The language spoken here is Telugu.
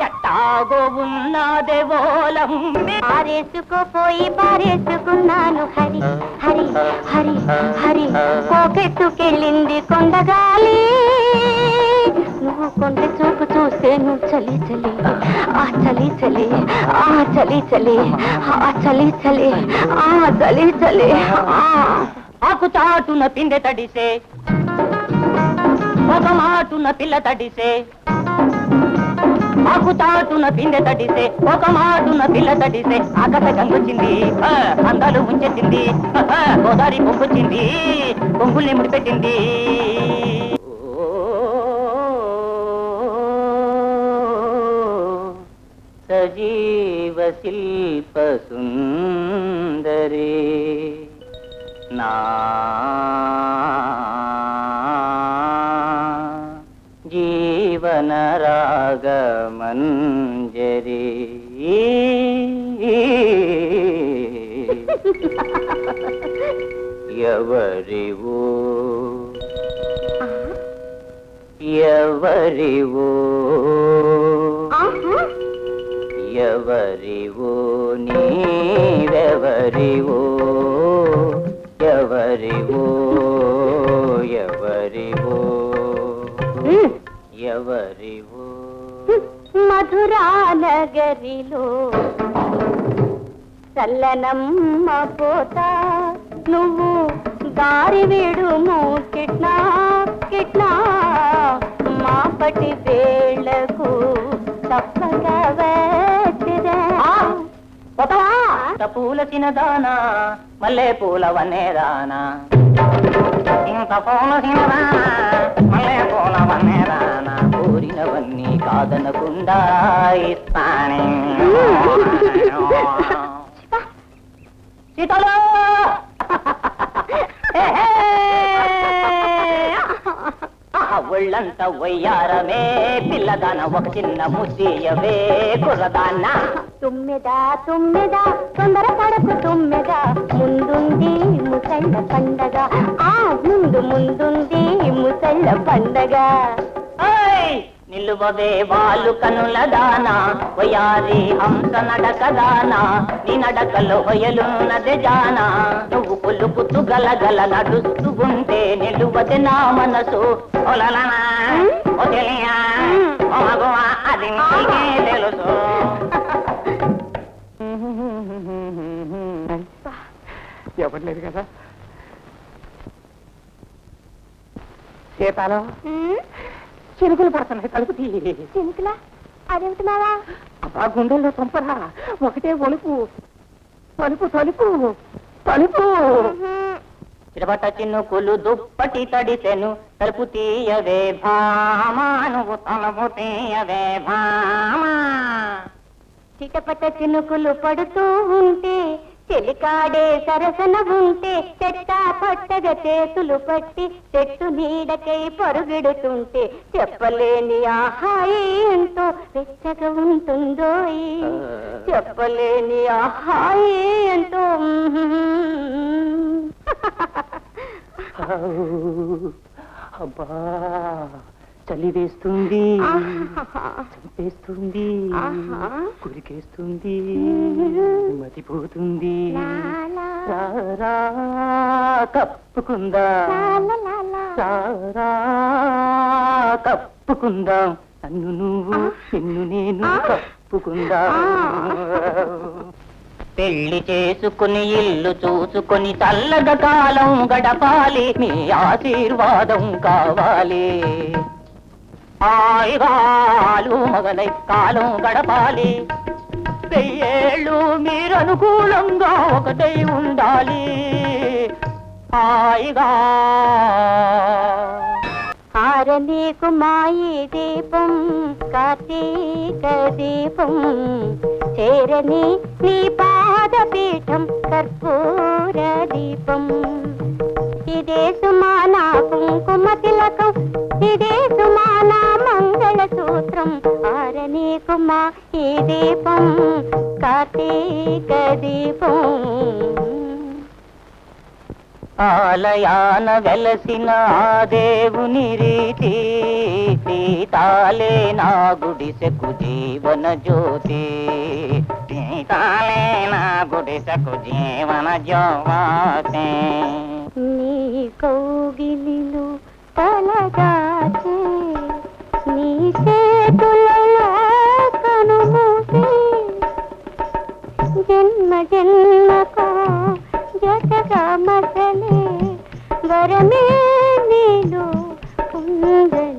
ఎట్టాగో ఉన్నదేవోలం పారేసుకోపోయి పారేసుకున్నాను హరి హరి హరి హరి కోకెత్తుకెళ్ళింది కొండగాలి నువ్వు కొండ చూపు చూస్తే నువ్వు చలి చలి ఆ చలి చలి ఆ చలి చలి ఆ చలి చలి ఆ చలి చలి ఆకు చాటున పిందె తడిసే ఒక మాటున పిల్ల తడిసే ఆకు చాటున పిందె తడిసే ఒక మాటున పిల్ల తడిసే ఆకాశ గంగొచ్చింది అందాలు ఉంచేసింది గోదావరి పొంగొచ్చింది పొంగుల్ని ముడిపెట్టింది సజీవ శిల్ప సుందరి నా జీవన రాగమంజరి ఎవరివో ఎవరివో ఎవరివో నీవెవరివో ఎవరివో ఎవరివో ఎవరివో మధురా నగరిలో చల్లనమ్మ పోతా నువ్వు దారి విడుము కిట్నా కిట్నా మాపటి వేళకు తప్పగా వచ్చిరా పూల చిన్నదానా మల్లె పూల వన్నేదానా ఇంత పూల చిన్నదానా మల్లె పూల వన్నేదానా కోరినవన్నీ కాదనకుండా ఇస్తానే సీతలో ఒళ్ళంతా వయ్యారమే పిల్లదాన ఒక చిన్న ముద్దీయవే కుర్రదాన్న తుమ్మెదా తుమ్మెదా తొందర పడకు తుమ్మెదా ముందుంది ముసళ్ళ పండగ ముందుంది ముసళ్ళ పండగ నిలువవే వాళ్ళు కనుల దానా వయారి హంస నడక దానా నీ నడకలో హొయలున్నది జానా నువ్వు పులుపుతూ గలగల నడుస్తూ ఉంటే నిలువది నా మనసు ఒలలనా ఓ తెలియా ఓ మగువా అది నీకే తెలుసు ఎవరు లేదు కదా సీతాలో చినుకులు పడుతున్నాయి తలుపు తీ చినుకులా అదేమిటి మావా అబ్బా గుండెల్లో పంపరా ఒకటే ఒలుపు తలుపు తలుపు తలుపు చిరబట్ట చిన్నుకులు దుప్పటి తడిసెను తలుపు తీయవే భామా నువ్వు తలుపు తీయవే భామా చిటపట చినుకులు పడుతూ ఉంటే చెలికాడే సరసన ఉంటే చెట్ట పట్టగా చేతులు పట్టి చెట్టు నీడకై పరుగెడుతుంటే చెప్పలేని ఆహాయి ఎంతో వెచ్చగా ఉంటుందో చెప్పలేని ఆహాయి ఎంతో అబ్బా చలి వేస్తుంది చంపేస్తుంది కురికేస్తుంది మతిపోతుంది రారా కప్పుకుందా రారా కప్పుకుందాం నన్ను నువ్వు నిన్ను నేను కప్పుకుందా పెళ్లి చేసుకుని ఇల్లు చూసుకుని చల్లగా కాలం గడపాలి మీ ఆశీర్వాదం కావాలి ఆయుగాలు మొదలై కాలం గడపాలి వెయ్యేళ్ళు మీరు అనుకూలంగా ఒకటై ఉండాలి హాయిగా ఆరనీకు మాయి దీపం కార్తీక దీపం చేరని నీ పాదపీఠం కర్పూర దీపం ఇదే సుమానా కుంకుమ తిలకం ఇదే సుమానా మంగళ సూత్రం ఆరనీకు మా ఈ దీపం కార్తీక దీపం ఆలయాన వెలసిన ఆ దేవుని రీతి సీతాలే నా గుడిసెకు జీవన జ్యోతి సీతాలే నా గుడిసెకు జీవన జ్యోతి నీ కౌగిలిలో తలదాచే నీ చేతులలో కనుమూసి జన్మ జన్మకో జతగా మసలే వరమే నీలో ఉందని